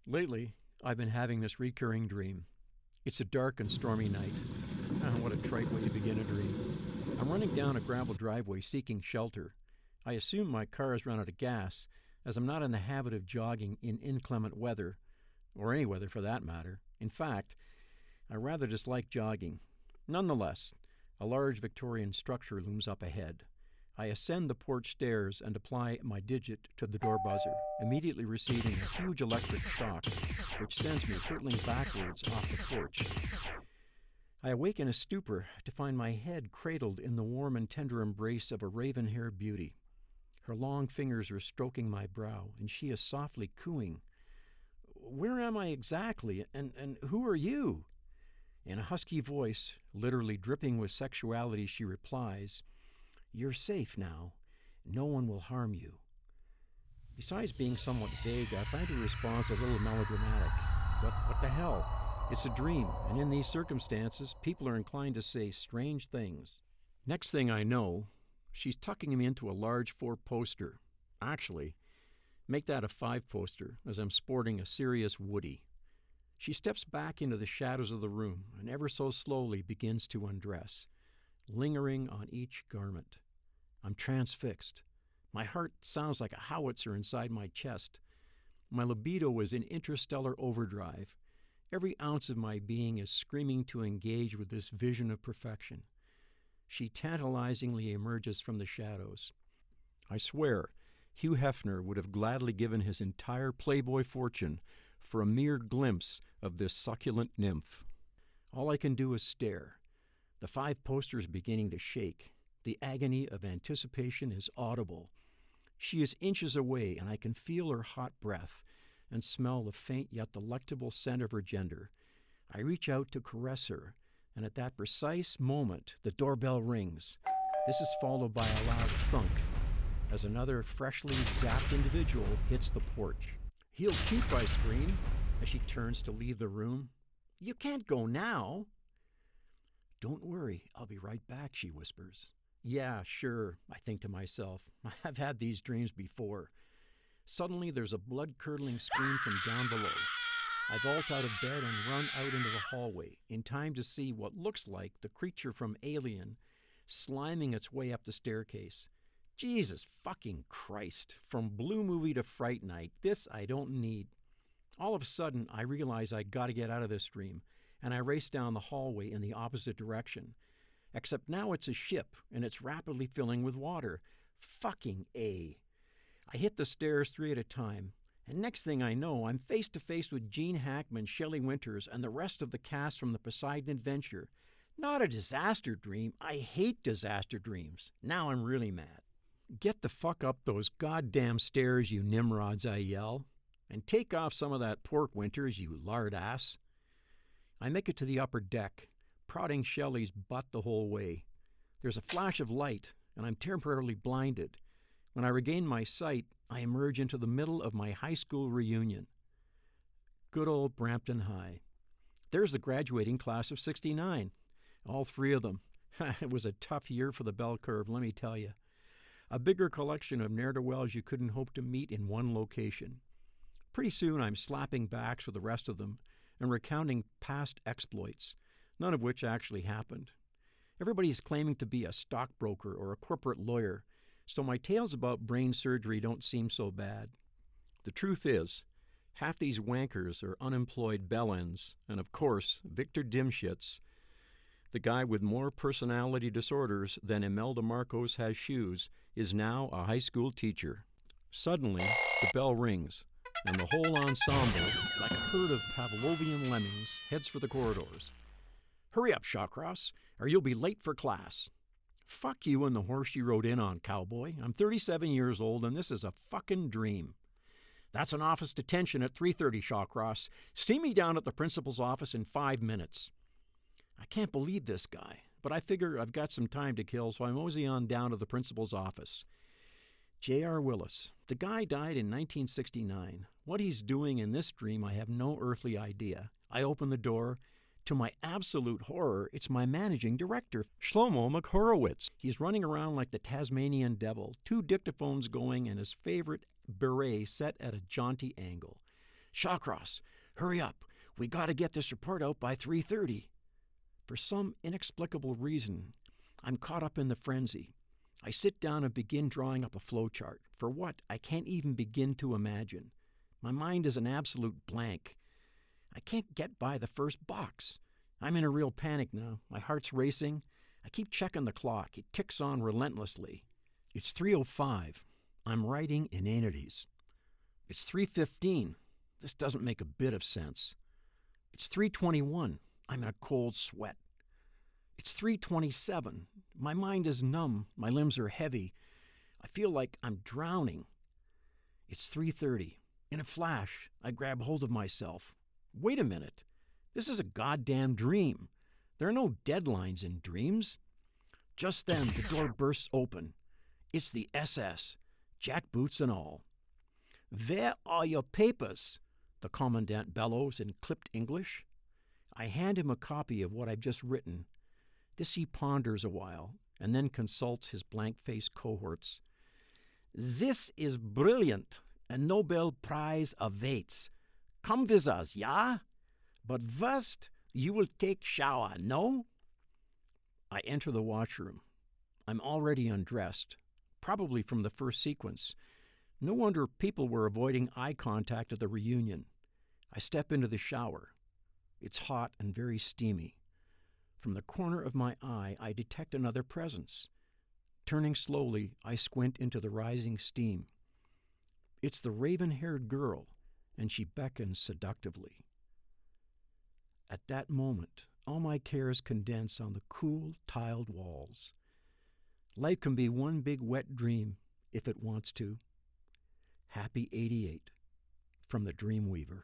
Lately, I've been having this recurring dream. It's a dark and stormy night. What a trite way to begin a dream. I'm running down a gravel driveway seeking shelter. I assume my car has run out of gas, as I'm not in the habit of jogging in inclement weather, or any weather for that matter. In fact, I rather dislike jogging. Nonetheless, a large Victorian structure looms up ahead. I ascend the porch stairs and apply my digit to the door buzzer, immediately receiving a huge electric shock, which sends me hurtling backwards off the porch. I awake in a stupor to find my head cradled in the warm and tender embrace of a raven-haired beauty. Her long fingers are stroking my brow, and she is softly cooing. "Where am I exactly, and who are you?" In a husky voice, literally dripping with sexuality, she replies, "You're safe now. No one will harm you." Besides being somewhat vague, I find her response a little melodramatic. But what the hell? It's a dream, and in these circumstances, people are inclined to say strange things. Next thing I know, she's tucking me into a large 4-poster. Actually, make that a 5-poster, as I'm sporting a serious Woody. She steps back into the shadows of the room and ever so slowly begins to undress, lingering on each garment. I'm transfixed. My heart sounds like a howitzer inside my chest. My libido is in interstellar overdrive. Every ounce of my being is screaming to engage with this vision of perfection. She tantalizingly emerges from the shadows. I swear, Hugh Hefner would have gladly given his entire Playboy fortune for a mere glimpse of this succulent nymph. All I can do is stare. The 5-poster is beginning to shake. The agony of anticipation is audible. She is inches away, and I can feel her hot breath and smell the faint yet delectable scent of her gender. I reach out to caress her, and at that precise moment, the doorbell rings. This is followed by a loud thunk as another freshly zapped individual hits the porch. "He'll keep," I scream, as she turns to leave the room. "You can't go now." "Don't worry, I'll be right back," she whispers. Yeah, sure, I think to myself. I've had these dreams before. Suddenly, there's a blood-curdling scream from down below. I vault out of bed and run out into the hallway, in time to see what looks like the creature from Alien sliming its way up the staircase. Jesus fucking Christ. From Blue Movie to Fright Night, this I don't need. All of a sudden, I realize I gotta get out of this dream, and I race down the hallway in the opposite direction. Except now it's a ship, and it's rapidly filling with water. Fucking A. I hit the stairs 3 at a time, and next thing I know, I'm face to face with Gene Hackman, Shelley Winters, and the rest of the cast from the Poseidon Adventure. Not a disaster dream. I hate disaster dreams. Now I'm really mad. "Get the fuck up those goddamn stairs, you nimrods," I yell. "And take off some of that pork, Winters, you lard ass." I make it to the upper deck, prodding Shelley's butt the whole way. There's a flash of light, and I'm temporarily blinded. When I regain my sight, I emerge into the middle of my high school reunion. Good old Brampton High. There's the graduating class of '69. All 3 of them. It was a tough year for the bell curve, let me tell you. A bigger collection of ne'er-do-wells you couldn't hope to meet in one location. Pretty soon I'm slapping backs with the rest of them and recounting past exploits, none of which actually happened. Everybody's claiming to be a stockbroker or a corporate lawyer, so my tales about brain surgery don't seem so bad. The truth is, half these wankers are unemployed bellends, and of course, Victor Dimshits, the guy with more personality disorders than Imelda Marcos has shoes, is now a high school teacher. Suddenly, the bell rings, and the whole ensemble, like a herd of Pavlovian lemmings, heads for the corridors. "Hurry up, Shawcross, or you'll be late for class." Fuck you and the horse you rode in on, cowboy. I'm 37 years old, and this is a fucking dream. "That's an office detention at 3:30, Shawcross. See me down at the principal's office in 5 minutes. I can't believe this guy, but I figure I've got some time to kill, so I mosey on down to the principal's office. J.R. Willis. The guy died in 1969. What he's doing in this dream, I have no earthly idea. I open the door. To my absolute horror, it's my managing director, Shlomo McHorowitz. He's running around like the Tasmanian devil, 2 dictaphones going and his favorite beret set at a jaunty angle. Shawcross, hurry up. We got to get this report out by 3:30. For some inexplicable reason, I'm caught up in the frenzy. I sit down and begin drawing up a flowchart. For what? I can't even begin to imagine. My mind is an absolute blank. I can't get by the first box. I'm in a real panic now. My heart's racing. I keep checking the clock. It ticks on relentlessly. It's 3:05. I'm writing inanities. It's 3:15. This doesn't make a bit of sense. It's 3:21. I'm in a cold sweat. It's 3:27. My mind is numb. My limbs are heavy. I feel like I'm drowning. It's 3:30. In a flash, I grab hold of myself. Wait a minute. This is a goddamn dream. There are no deadlines in dreams. Just then, the door bursts open. It's the SS, jackboots and all. "Where are your papers?" the commandant bellows in clipped English. I hand him a copy of what I've just written. This he ponders a while, and then consults his blank-faced cohorts. "This is brilliant. A Nobel Prize awaits. Come with us, ja? But first, you will take shower, no?" I enter the washroom. I'm already undressed, probably from the first sequence. No wonder people were avoiding eye contact at the reunion. I step into the shower. It's hot and very steamy. From the corner of my eye, I detect another presence. Turning slowly, I squint into the rising steam. It's the raven-haired girl, and she beckons seductively. At that moment, all my cares condense on the cool, tiled walls. Life can be one big wet dream, if it wants to. Happy 88, from the Dreamweaver.